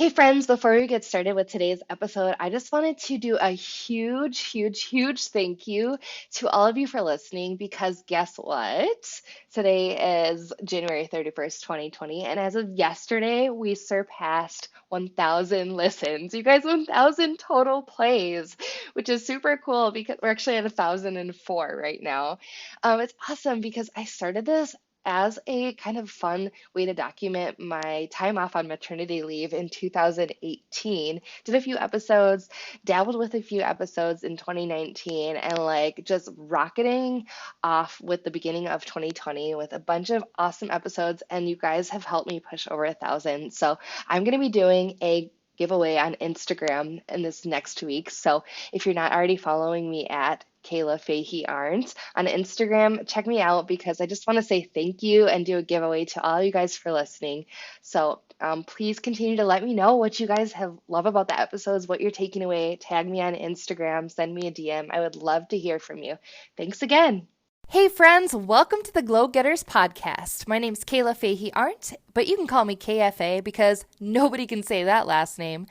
Hey friends, before we get started with today's episode, I just wanted to do a huge thank you to all of you for listening because guess what? Today is January 31st, 2020, and as of yesterday, we surpassed 1,000 listens. You guys, 1,000 total plays, which is super cool because we're actually at 1,004 right now. It's awesome because I started this as a kind of fun way to document my time off on maternity leave in 2018. Did a few episodes, dabbled with a few episodes in 2019, and like just rocketing off with the beginning of 2020 with a bunch of awesome episodes. And you guys have helped me push over 1,000. So I'm going to be doing a giveaway on Instagram in this next week. So if you're not already following me at Kayla Fahey-Ahrndt on Instagram, check me out because I just want to say thank you and do a giveaway to all you guys for listening. So please continue to let me know what you guys have love about the episodes, what you're taking away. Tag me on Instagram, send me a DM. I would love to hear from you. Thanks again. Hey friends, welcome to the Glow Getters podcast. My name's Kayla Fahey-Ahrndt, but you can call me KFA because nobody can say that last name.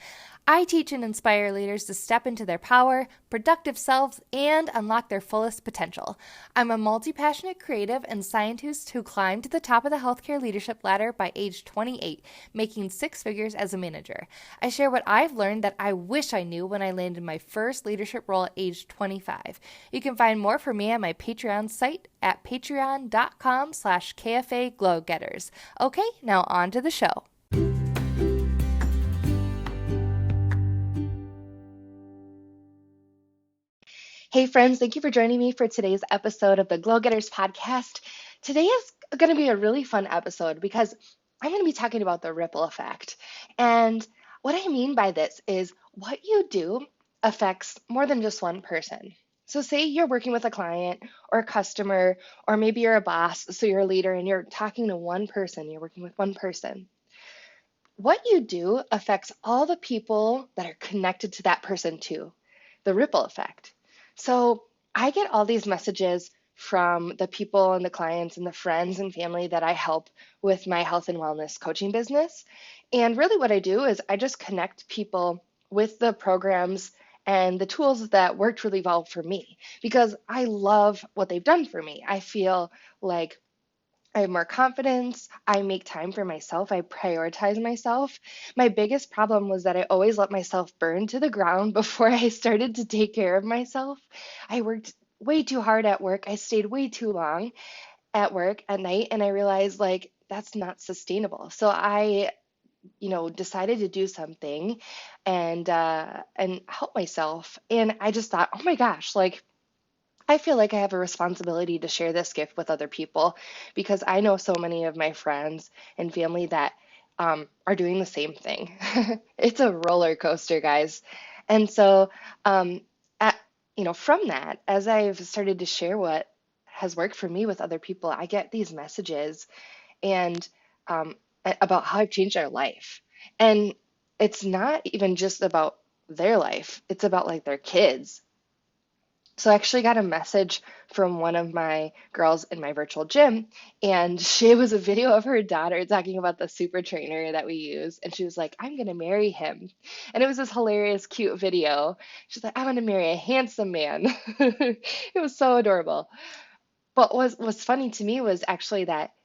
I teach and inspire leaders to step into their power, productive selves, and unlock their fullest potential. I'm a multi-passionate creative and scientist who climbed to the top of the healthcare leadership ladder by age 28, making six figures as a manager. I share what I've learned that I wish I knew when I landed my first leadership role at age 25. You can find more from me on my Patreon site at patreon.com/KFA Glowgetters. Okay, now on to the show. Hey friends, thank you for joining me for today's episode of the Glow Getters podcast. Today is going to be a really fun episode because I'm going to be talking about the ripple effect. And what I mean by this is what you do affects more than just one person. So say you're working with a client or a customer, or maybe you're a boss, so you're a leader and you're talking to one person, you're working with one person. What you do affects all the people that are connected to that person too, the ripple effect. So I get all these messages from the people and the clients and the friends and family that I help with my health and wellness coaching business. And really, what I do is I just connect people with the programs and the tools that worked really well for me because I love what they've done for me. I feel like I have more confidence. I make time for myself. I prioritize myself. My biggest problem was that I always let myself burn to the ground before I started to take care of myself. I worked way too hard at work. I stayed way too long at work at night, and I realized like that's not sustainable. So I, decided to do something and help myself. And I just thought, oh my gosh, like I feel like I have a responsibility to share this gift with other people because I know so many of my friends and family that are doing the same thing. It's a roller coaster, guys. And so, at, from that, as I've started to share what has worked for me with other people, I get these messages and about how I've changed their life. And it's not even just about their life, it's about like their kids. So I actually got a message from one of my girls in my virtual gym, and she was a video of her daughter talking about the super trainer that we use, and she was like, "I'm gonna marry him," and it was this hilarious, cute video. She's like, "I'm gonna marry a handsome man." It was so adorable. But what was funny to me was actually that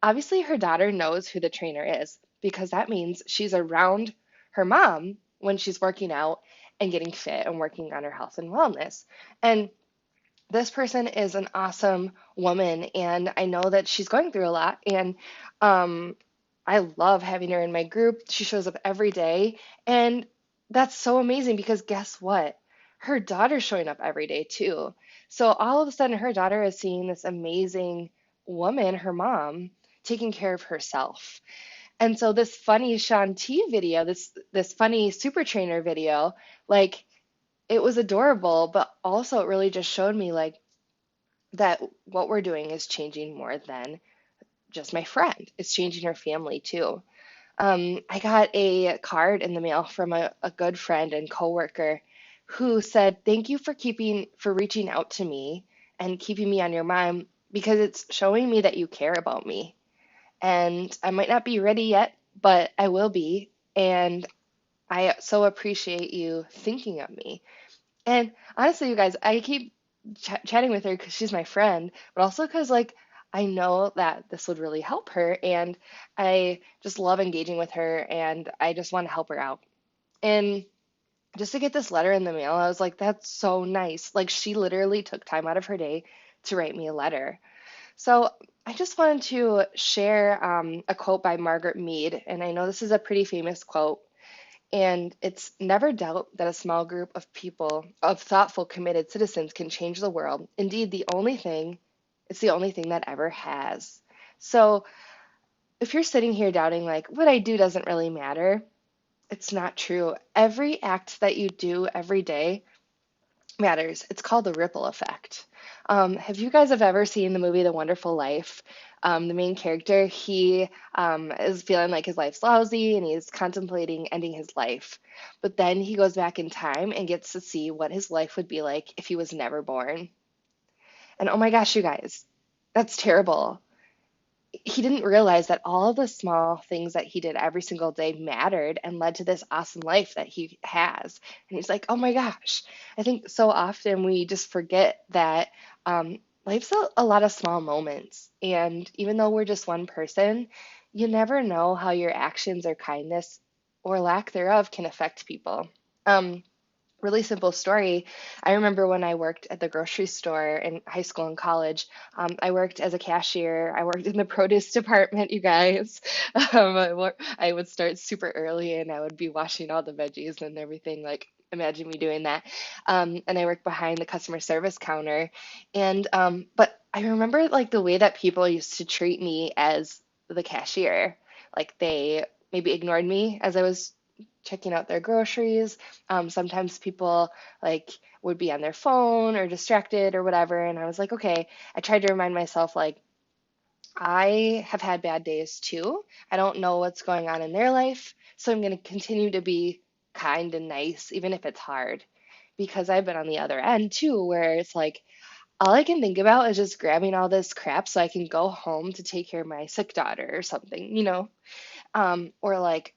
obviously her daughter knows who the trainer is because that means she's around her mom when she's working out and getting fit and working on her health and wellness. And this person is an awesome woman, and I know that she's going through a lot. And um, I love having her in my group. She shows up every day, and that's so amazing because guess what? Her daughter's showing up every day too. So all of a sudden, her daughter is seeing this amazing woman, her mom, taking care of herself. And so this funny Shanti video, this funny super trainer video, like it was adorable, but also it really just showed me like that what we're doing is changing more than just my friend. It's changing her family too. I got a card in the mail from a good friend and coworker who said, "Thank you for reaching out to me and keeping me on your mind because it's showing me that you care about me. And I might not be ready yet, but I will be. And I so appreciate you thinking of me. And honestly, you guys, I keep chatting with her because she's my friend, but also because, like, I know that this would really help her. And I just love engaging with her and I just want to help her out. And just to get this letter in the mail, I was like, that's so nice. Like, she literally took time out of her day to write me a letter. So I just wanted to share a quote by Margaret Mead. And I know this is a pretty famous quote. And it's never doubt that a small group of people, of thoughtful, committed citizens, can change the world. Indeed, it's the only thing that ever has. So if you're sitting here doubting, like, what I do doesn't really matter, it's not true. Every act that you do every day matters. It's called the ripple effect. Have you guys have ever seen the movie The Wonderful Life? The main character, he is feeling like his life's lousy and he's contemplating ending his life. But then he goes back in time and gets to see what his life would be like if he was never born. And oh my gosh, you guys, that's terrible. He didn't realize that all of the small things that he did every single day mattered and led to this awesome life that he has. And he's like, oh my gosh. I think so often we just forget that life's a lot of small moments. And even though we're just one person, you never know how your actions or kindness or lack thereof can affect people. Um, Really simple story. I remember when I worked at the grocery store in high school and college, I worked as a cashier. I worked in the produce department, you guys. I would start super early and I would be washing all the veggies and everything. Like, imagine me doing that. And I worked behind the customer service counter. But I remember like the way that people used to treat me as the cashier. Like they maybe ignored me as I was checking out their groceries. Sometimes people like would be on their phone or distracted or whatever. And I was like, okay, I tried to remind myself, like, I have had bad days too. I don't know what's going on in their life. So I'm going to continue to be kind and nice, even if it's hard. Because I've been on the other end too, where it's like, all I can think about is just grabbing all this crap so I can go home to take care of my sick daughter or something, or like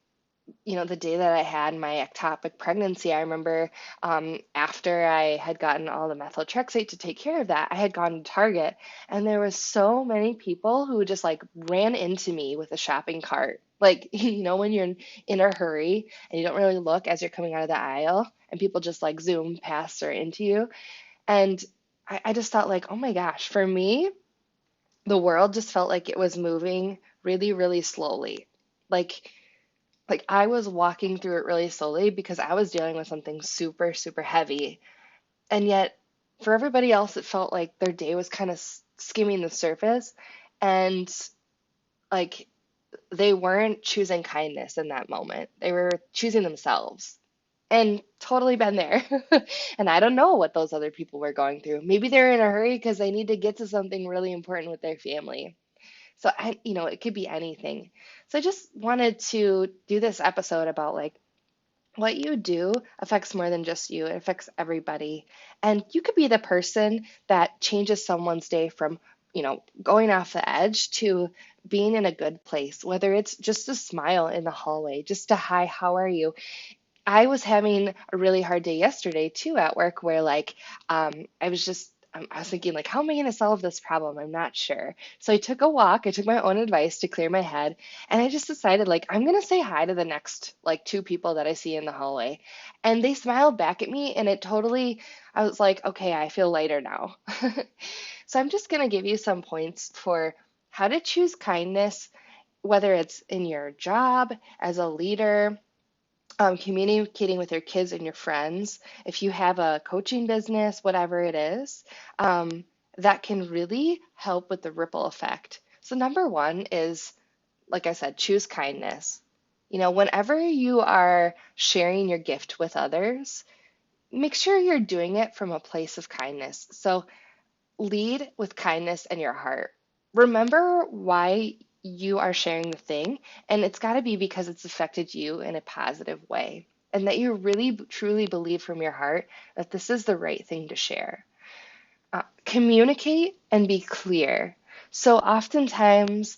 the day that I had my ectopic pregnancy, I remember after I had gotten all the methotrexate to take care of that, I had gone to Target and there was so many people who just like ran into me with a shopping cart. Like, when you're in a hurry and you don't really look as you're coming out of the aisle and people just like zoom past or into you. And I just thought like, oh my gosh, for me, the world just felt like it was moving really, really slowly. Like, like I was walking through it really slowly because I was dealing with something super, super heavy. And yet, for everybody else, it felt like their day was kind of skimming the surface. And like they weren't choosing kindness in that moment, they were choosing themselves. And totally been there. And I don't know what those other people were going through. Maybe they're in a hurry because they need to get to something really important with their family. So it could be anything. So I just wanted to do this episode about like what you do affects more than just you. It affects everybody. And you could be the person that changes someone's day from, going off the edge to being in a good place, whether it's just a smile in the hallway, just a hi, how are you? I was having a really hard day yesterday too at work where like I was thinking like how am I going to solve this problem? I'm not sure. So I took a walk, I took my own advice to clear my head, and I just decided like I'm going to say hi to the next like two people that I see in the hallway. And they smiled back at me and I was like, okay, I feel lighter now. So I'm just going to give you some points for how to choose kindness, whether it's in your job, as a leader, communicating with your kids and your friends, if you have a coaching business, whatever it is, that can really help with the ripple effect. So, number one is, like I said, choose kindness. Whenever you are sharing your gift with others, make sure you're doing it from a place of kindness. So, lead with kindness in your heart. Remember why you are sharing the thing, and it's got to be because it's affected you in a positive way, and that you really truly believe from your heart that this is the right thing to share. Communicate and be clear. So, oftentimes,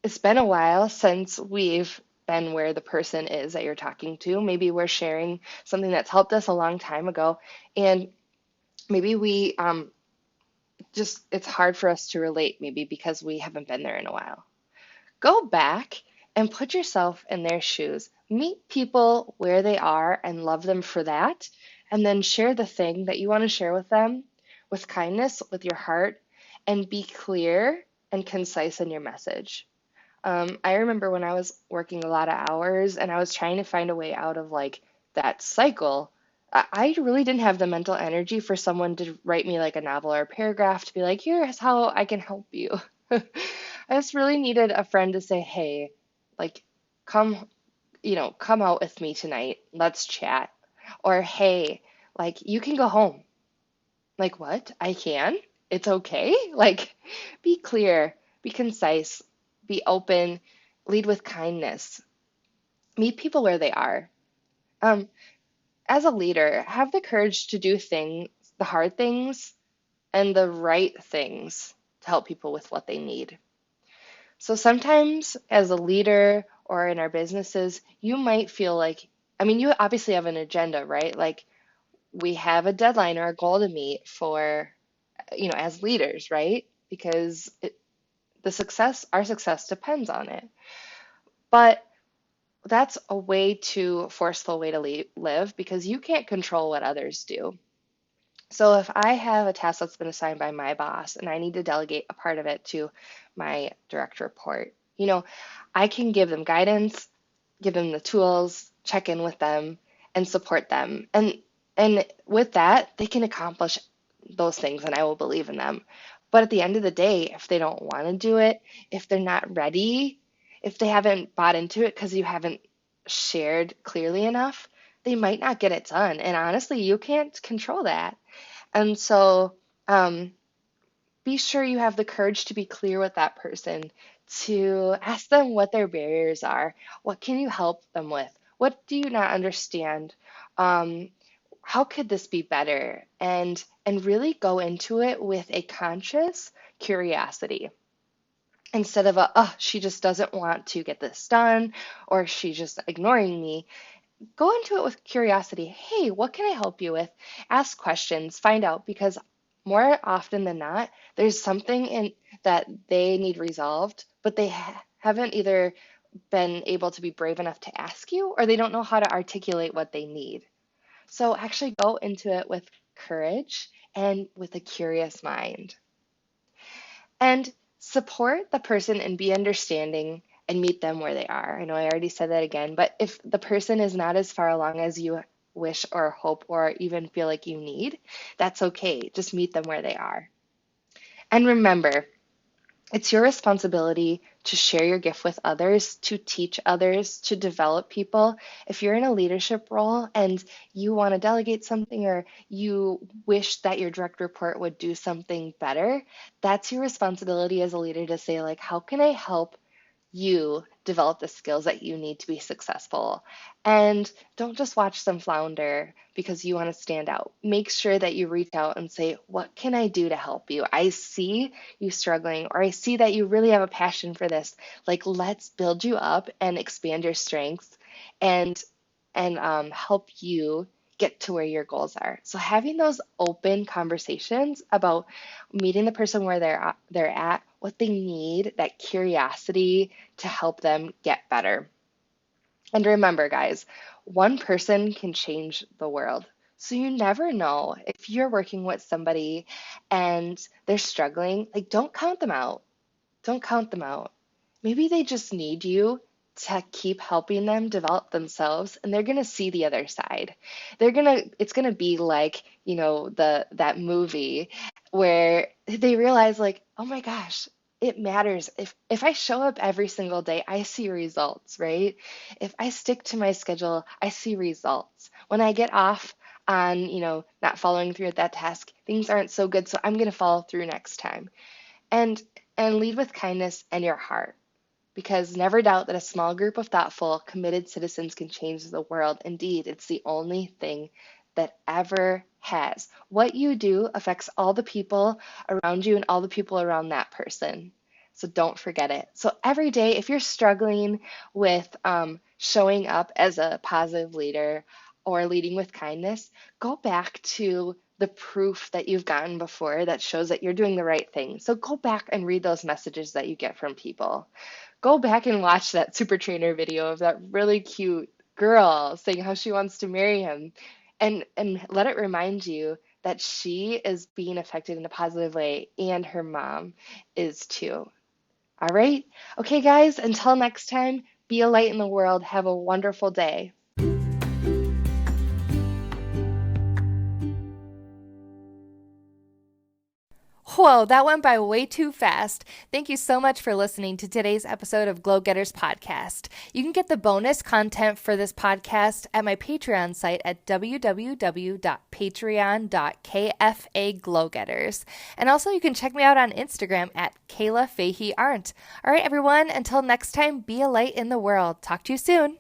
it's been a while since we've than where the person is that you're talking to. Maybe we're sharing something that's helped us a long time ago, and maybe we just it's hard for us to relate, maybe because we haven't been there in a while. Go back and put yourself in their shoes. Meet people where they are and love them for that. And then share the thing that you want to share with them with kindness, with your heart, and be clear and concise in your message. I remember when I was working a lot of hours and I was trying to find a way out of like that cycle. I really didn't have the mental energy for someone to write me like a novel or a paragraph to be like, here's how I can help you. I just really needed a friend to say, hey, like, come, come out with me tonight. Let's chat. Or, hey, like, you can go home. Like, what? I can? It's okay? Like, be clear, be concise, be open, lead with kindness. Meet people where they are. Um, as a leader, have the courage to do things, the hard things, and the right things to help people with what they need. So sometimes, as a leader or in our businesses, you might feel like, I mean, you obviously have an agenda, right? Like, we have a deadline or a goal to meet for, as leaders, right? Because our success depends on it. But that's a way too forceful way to live because you can't control what others do. So if I have a task that's been assigned by my boss and I need to delegate a part of it to my direct report, I can give them guidance, give them the tools, check in with them, and support them. And with that, they can accomplish those things and I will believe in them. But at the end of the day, if they don't want to do it, if they're not ready, if they haven't bought into it because you haven't shared clearly enough, they might not get it done. And honestly, you can't control that. And so, um, be sure you have the courage to be clear with that person, to ask them what their barriers are. What can you help them with? What do you not understand? Um, how could this be better? And really go into it with a conscious curiosity instead of oh, she just doesn't want to get this done, or she's just ignoring me. Go into it with curiosity. Hey, what can I help you with? Ask questions, find out, because more often than not, there's something in that they need resolved, but they haven't either been able to be brave enough to ask you, or they don't know how to articulate what they need. So actually go into it with courage and with a curious mind. And support the person and be understanding and meet them where they are. I know I already said that again, but if the person is not as far along as you wish or hope or even feel like you need, that's okay. Just meet them where they are. And remember, it's your responsibility to share your gift with others, to teach others, to develop people. If you're in a leadership role and you want to delegate something or you wish that your direct report would do something better, that's your responsibility as a leader to say, like, how can I help you develop the skills that you need to be successful. And don't just watch them flounder because you want to stand out. Make sure that you reach out and say, what can I do to help you? I see you struggling, or I see that you really have a passion for this. Like, let's build you up and expand your strengths and help you get to where your goals are. So having those open conversations about meeting the person where they're at, what they need, that curiosity to help them get better. And remember, guys, one person can change the world. So you never know if you're working with somebody and they're struggling, like don't count them out. Don't count them out. Maybe they just need you to keep helping them develop themselves and they're going to see the other side. It's going to be like, that movie where they realize like, "Oh my gosh, it matters. If I show up every single day, I see results, right? If I stick to my schedule, I see results. When I get off on, not following through at that task, things aren't so good, so I'm going to follow through next time." And and lead with kindness and your heart. Because never doubt that a small group of thoughtful, committed citizens can change the world. Indeed, it's the only thing that ever has. What you do affects all the people around you and all the people around that person. So don't forget it. So every day, if you're struggling with showing up as a positive leader or leading with kindness, go back to the proof that you've gotten before that shows that you're doing the right thing. So go back and read those messages that you get from people. Go back and watch that super trainer video of that really cute girl saying how she wants to marry him, and let it remind you that she is being affected in a positive way and her mom is too. All right? Okay, guys, until next time, be a light in the world. Have a wonderful day. Whoa, that went by way too fast. Thank you so much for listening to today's episode of Glow Getters Podcast. You can get the bonus content for this podcast at my Patreon site at www.patreon.kfaglowgetters. And also you can check me out on Instagram at Fahey-Ahrndt. All right, everyone, until next time, be a light in the world. Talk to you soon.